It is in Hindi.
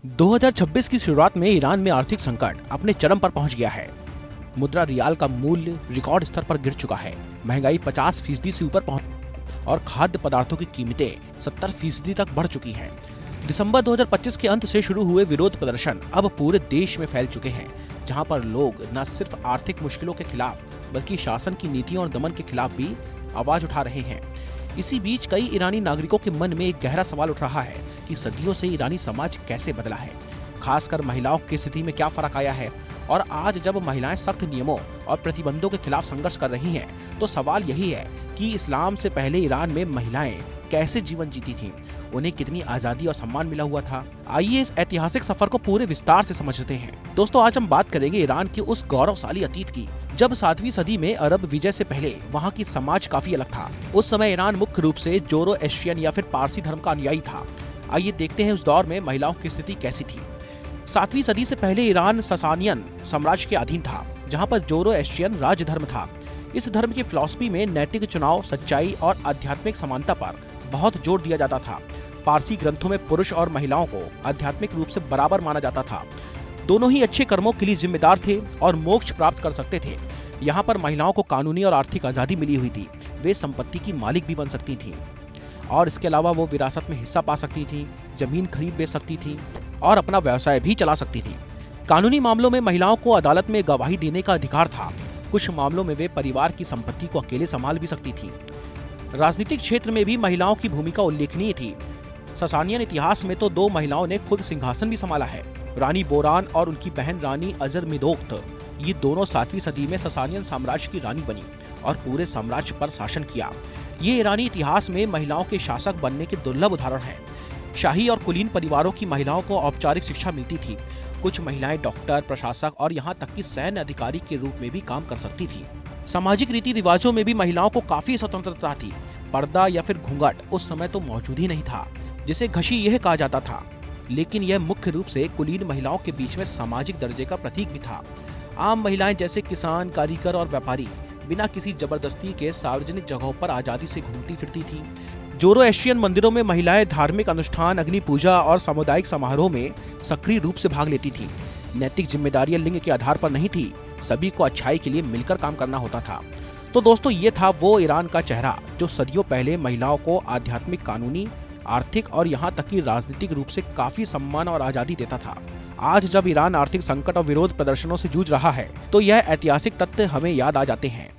2026 की शुरुआत में ईरान में आर्थिक संकट अपने चरम पर पहुंच गया है। मुद्रा रियाल का मूल्य रिकॉर्ड स्तर पर गिर चुका है। महंगाई 50% से ऊपर पहुंच और खाद्य पदार्थों की कीमतें 70% तक बढ़ चुकी हैं। दिसंबर 2025 के अंत से शुरू हुए विरोध प्रदर्शन अब पूरे देश में फैल चुके हैं, जहां पर लोग न सिर्फ आर्थिक मुश्किलों के खिलाफ बल्कि शासन की नीतियों और दमन के खिलाफ भी आवाज उठा रहे हैं। इसी बीच कई ईरानी नागरिकों के मन में एक गहरा सवाल उठ रहा है कि सदियों से ईरानी समाज कैसे बदला है, खासकर महिलाओं की स्थिति में क्या फर्क आया है। और आज जब महिलाएं सख्त नियमों और प्रतिबंधों के खिलाफ संघर्ष कर रही हैं, तो सवाल यही है कि इस्लाम से पहले ईरान में महिलाएं कैसे जीवन जीती थीं, उन्हें कितनी आजादी और सम्मान मिला हुआ था। आइए इस ऐतिहासिक सफर को पूरे विस्तार से समझते हैं। दोस्तों, आज हम बात करेंगे ईरान के उस गौरवशाली अतीत की जब 7वीं सदी में अरब विजय से पहले वहाँ की समाज काफी अलग था। उस समय ईरान मुख्य रूप से जोरोएस्ट्रियन या फिर पारसी धर्म का अनुयायी था। आइए देखते हैं उस दौर में महिलाओं की स्थिति कैसी थी। 7वीं सदी से पहले ईरान ससानियन साम्राज्य के अधीन था, जहाँ पर जोरोएस्ट्रियन राज्य धर्म था। इस धर्म की फिलॉसफी में नैतिक चुनाव, सच्चाई और आध्यात्मिक समानता पर बहुत जोर दिया जाता था। पारसी ग्रंथों में पुरुष और महिलाओं को आध्यात्मिक रूप से बराबर माना जाता था। दोनों ही अच्छे कर्मों के लिए जिम्मेदार थे और मोक्ष प्राप्त कर सकते थे। यहाँ पर महिलाओं को कानूनी और आर्थिक आजादी मिली हुई थी। वे संपत्ति की मालिक भी बन सकती थीं और इसके अलावा वो विरासत में हिस्सा पा सकती थीं, जमीन खरीद बेच सकती थीं और अपना व्यवसाय भी चला सकती थीं। कानूनी मामलों में महिलाओं को अदालत में गवाही देने का अधिकार था। कुछ मामलों में वे परिवार की संपत्ति को अकेले संभाल भी सकती थीं। राजनीतिक क्षेत्र में भी महिलाओं की भूमिका उल्लेखनीय थी। ससानियन इतिहास में तो 2 महिलाओं ने खुद सिंहासन भी संभाला है, रानी बोरान और उनकी बहन रानी अजरमिदोक्त। ये दोनों 7वीं सदी में ससानियन साम्राज्य की रानी बनी और पूरे साम्राज्य पर शासन किया। ये ईरानी इतिहास में महिलाओं के शासक बनने के दुर्लभ उदाहरण हैं। शाही और कुलीन परिवारों की महिलाओं को औपचारिक शिक्षा मिलती थी। कुछ महिलाएं डॉक्टर, प्रशासक और यहाँ तक कि सैन्य अधिकारी के रूप में भी काम कर सकती थी। सामाजिक रीति रिवाजों में भी महिलाओं को काफी स्वतंत्रता थी। पर्दा या फिर घूंघट उस समय तो मौजूद ही नहीं था, जिसे घशी यह कहा जाता था, लेकिन यह मुख्य रूप से कुलीन महिलाओं के बीच में सामाजिक दर्जे का प्रतीक भी था। आम महिलाएं जैसे किसान, कारीगर और व्यापारी बिना किसी जबरदस्ती के सार्वजनिक जगहों पर आजादी से घूमती फिरती थी। जोरोएस्ट्रियन मंदिरों में महिलाएं धार्मिक अनुष्ठान, अग्नि पूजा और सामुदायिक समारोह में सक्रिय रूप से भाग लेती थी। नैतिक जिम्मेदारियां लिंग के आधार पर नहीं थी, सभी को अच्छाई के लिए मिलकर काम करना होता था। तो दोस्तों, ये था वो ईरान का चेहरा जो सदियों पहले महिलाओं को आध्यात्मिक, कानूनी, आर्थिक और यहाँ तक कि राजनीतिक रूप से काफी सम्मान और आजादी देता था। आज जब ईरान आर्थिक संकट और विरोध प्रदर्शनों से जूझ रहा है, तो यह ऐतिहासिक तथ्य हमें याद आ जाते हैं।